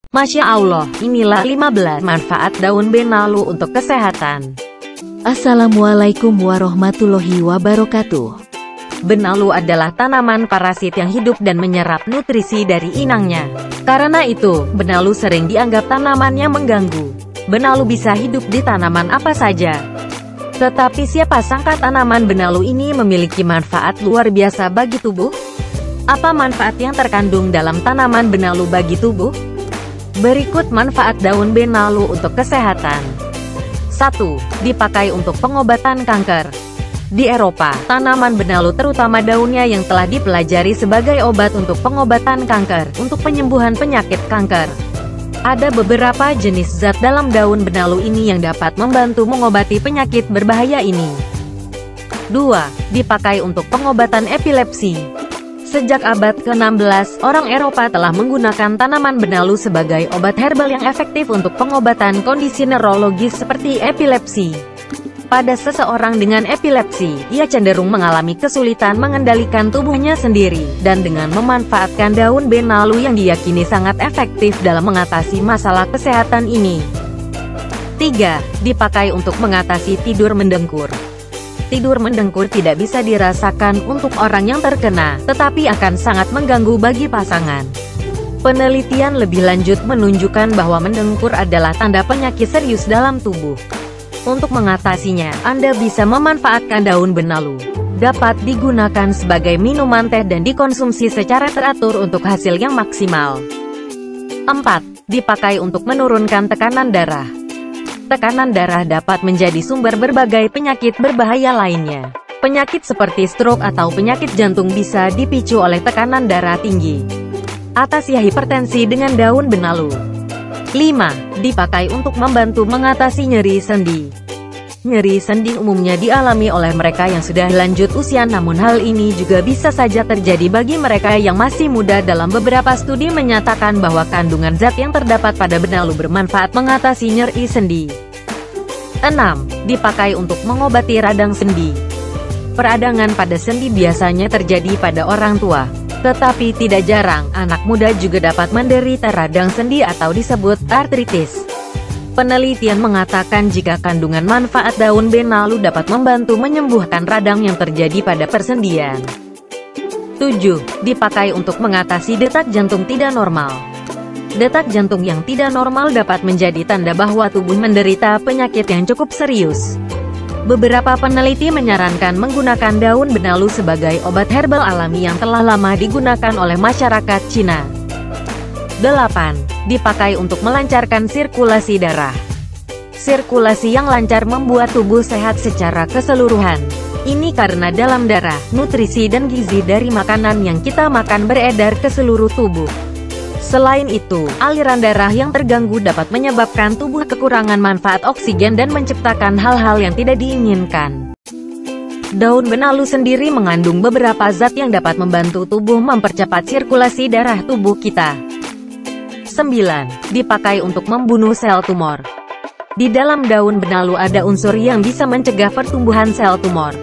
Masya Allah, inilah 15 manfaat daun benalu untuk kesehatan. Assalamualaikum warahmatullahi wabarakatuh. Benalu adalah tanaman parasit yang hidup dan menyerap nutrisi dari inangnya. Karena itu, benalu sering dianggap tanaman yang mengganggu. Benalu bisa hidup di tanaman apa saja. Tetapi siapa sangka tanaman benalu ini memiliki manfaat luar biasa bagi tubuh? Apa manfaat yang terkandung dalam tanaman benalu bagi tubuh? Berikut manfaat daun benalu untuk kesehatan. 1. Dipakai untuk pengobatan kanker. Di Eropa, tanaman benalu terutama daunnya yang telah dipelajari sebagai obat untuk pengobatan kanker, untuk penyembuhan penyakit kanker. Ada beberapa jenis zat dalam daun benalu ini yang dapat membantu mengobati penyakit berbahaya ini. 2. Dipakai untuk pengobatan epilepsi. Sejak abad ke-16, orang Eropa telah menggunakan tanaman benalu sebagai obat herbal yang efektif untuk pengobatan kondisi neurologis seperti epilepsi. Pada seseorang dengan epilepsi, ia cenderung mengalami kesulitan mengendalikan tubuhnya sendiri, dan dengan memanfaatkan daun benalu yang diyakini sangat efektif dalam mengatasi masalah kesehatan ini. 3. Dipakai untuk mengatasi tidur mendengkur. Tidur mendengkur tidak bisa dirasakan untuk orang yang terkena, tetapi akan sangat mengganggu bagi pasangan. Penelitian lebih lanjut menunjukkan bahwa mendengkur adalah tanda penyakit serius dalam tubuh. Untuk mengatasinya, Anda bisa memanfaatkan daun benalu. Dapat digunakan sebagai minuman teh dan dikonsumsi secara teratur untuk hasil yang maksimal. 4. Dipakai untuk menurunkan tekanan darah. Tekanan darah dapat menjadi sumber berbagai penyakit berbahaya lainnya. Penyakit seperti stroke atau penyakit jantung bisa dipicu oleh tekanan darah tinggi. Atasi hipertensi dengan daun benalu. 5. Dipakai untuk membantu mengatasi nyeri sendi. Nyeri sendi umumnya dialami oleh mereka yang sudah lanjut usia, namun hal ini juga bisa saja terjadi bagi mereka yang masih muda. Dalam beberapa studi menyatakan bahwa kandungan zat yang terdapat pada benalu bermanfaat mengatasi nyeri sendi. 6. Dipakai untuk mengobati radang sendi. Peradangan pada sendi biasanya terjadi pada orang tua, tetapi tidak jarang, anak muda juga dapat menderita radang sendi atau disebut artritis. Penelitian mengatakan jika kandungan manfaat daun benalu dapat membantu menyembuhkan radang yang terjadi pada persendian. 7. Dipakai untuk mengatasi detak jantung tidak normal. Detak jantung yang tidak normal dapat menjadi tanda bahwa tubuh menderita penyakit yang cukup serius. Beberapa peneliti menyarankan menggunakan daun benalu sebagai obat herbal alami yang telah lama digunakan oleh masyarakat Cina. 8. Dipakai untuk melancarkan sirkulasi darah. Sirkulasi yang lancar membuat tubuh sehat secara keseluruhan. Ini karena dalam darah, nutrisi dan gizi dari makanan yang kita makan beredar ke seluruh tubuh. Selain itu, aliran darah yang terganggu dapat menyebabkan tubuh kekurangan manfaat oksigen dan menciptakan hal-hal yang tidak diinginkan. Daun benalu sendiri mengandung beberapa zat yang dapat membantu tubuh mempercepat sirkulasi darah tubuh kita. 9. Dipakai untuk membunuh sel tumor. Di dalam daun benalu ada unsur yang bisa mencegah pertumbuhan sel tumor.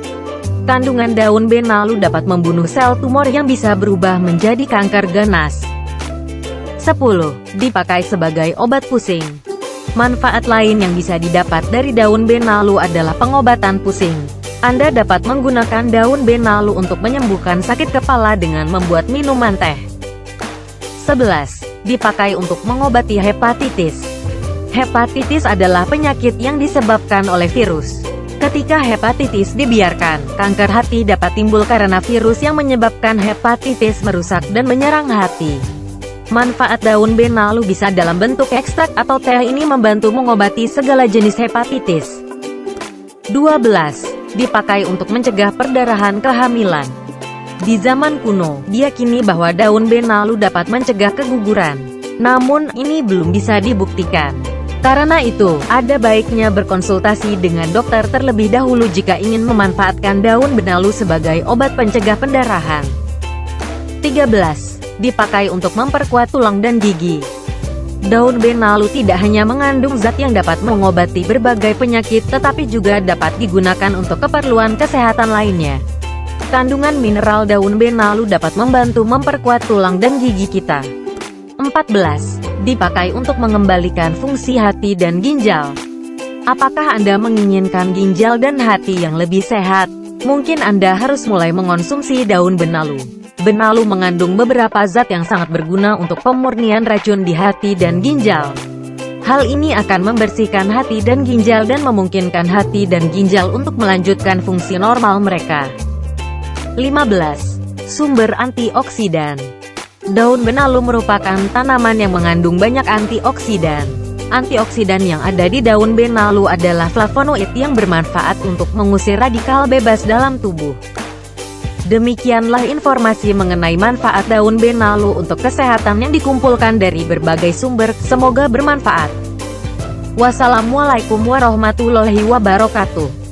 Kandungan daun benalu dapat membunuh sel tumor yang bisa berubah menjadi kanker ganas. 10. Dipakai sebagai obat pusing. Manfaat lain yang bisa didapat dari daun benalu adalah pengobatan pusing. Anda dapat menggunakan daun benalu untuk menyembuhkan sakit kepala dengan membuat minuman teh. 11. Dipakai untuk mengobati hepatitis. Hepatitis adalah penyakit yang disebabkan oleh virus. Ketika hepatitis dibiarkan, kanker hati dapat timbul karena virus yang menyebabkan hepatitis merusak dan menyerang hati. Manfaat daun benalu bisa dalam bentuk ekstrak atau teh. Ini membantu mengobati segala jenis hepatitis. 12. Dipakai untuk mencegah perdarahan kehamilan. Di zaman kuno, diyakini bahwa daun benalu dapat mencegah keguguran. Namun, ini belum bisa dibuktikan. Karena itu, ada baiknya berkonsultasi dengan dokter terlebih dahulu jika ingin memanfaatkan daun benalu sebagai obat pencegah pendarahan. 13. Dipakai untuk memperkuat tulang dan gigi. Daun benalu tidak hanya mengandung zat yang dapat mengobati berbagai penyakit, tetapi juga dapat digunakan untuk keperluan kesehatan lainnya. Kandungan mineral daun benalu dapat membantu memperkuat tulang dan gigi kita. 14. dipakai untuk mengembalikan fungsi hati dan ginjal. Apakah Anda menginginkan ginjal dan hati yang lebih sehat? Mungkin Anda harus mulai mengonsumsi daun benalu. Benalu mengandung beberapa zat yang sangat berguna untuk pemurnian racun di hati dan ginjal. Hal ini akan membersihkan hati dan ginjal dan memungkinkan hati dan ginjal untuk melanjutkan fungsi normal mereka. 15. Sumber antioksidan. Daun benalu merupakan tanaman yang mengandung banyak antioksidan. Antioksidan yang ada di daun benalu adalah flavonoid yang bermanfaat untuk mengusir radikal bebas dalam tubuh. Demikianlah informasi mengenai manfaat daun benalu untuk kesehatan yang dikumpulkan dari berbagai sumber. Semoga bermanfaat. Wassalamualaikum warahmatullahi wabarakatuh.